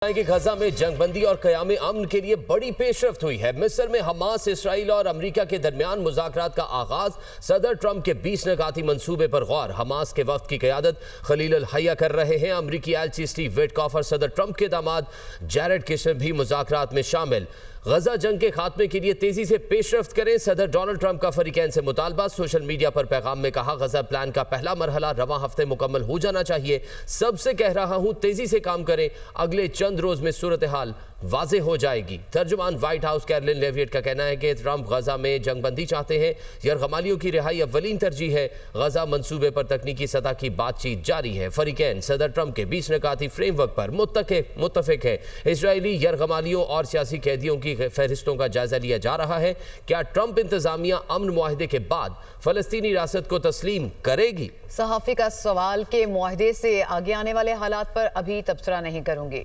कि गजा में जंगबंदी और क़याम अमन के लिए बड़ी पेशरफ्त हुई है। मिस्र में हमास, इसराइल और अमरीका के दरमियान मुज़ाकरात का आगाज। सदर ट्रंप के 20 निकाती मंसूबे पर गौर। हमास के वफ्द की क़यादत खलील अल हया कर रहे हैं। अमरीकी एलची स्टीव विटकॉफ और सदर ट्रंप के दामाद जैरेड कुशनर भी मुज़ाकरात में शामिल। गजा जंग के खात्मे के लिए तेजी से पेशरफ्त करें, सदर डोनाल्ड ट्रंप का फरीकैन से मुतालबा। सोशल मीडिया पर पैगाम में कहा, गजा प्लान का पहला मरहला रवां हफ्ते मुकम्मल हो जाना चाहिए। सबसे कह रहा हूं तेजी से काम करें, अगले चंद रोज में सूरत हाल वाजे हो जाएगी। तर्जुमान व्हाइट हाउस कैरोलिन लेविएट का कहना है कि ट्रंप गजा में जंगबंदी चाहते हैं। यरगमालियों की रिहाई अव्वलीन तरजीह है। गजा मंसूबे पर तकनीकी सतह की बातचीत जारी है। फरीकैन सदर ट्रंप के 20 निकाती फ्रेमवर्क पर मुत्तफिक है। इसराइली यरगमालियों और सियासी कैदियों की फहरिस्तों का जायजा लिया जा रहा है। क्या ट्रंप इंतजामिया अमन मुआहदे के बाद फलस्तीनी रियासत को तस्लीम करेगी? सहाफ़ी का सवाल के मुआहदे से आगे आने वाले हालात पर अभी तबसरा नहीं करूंगी।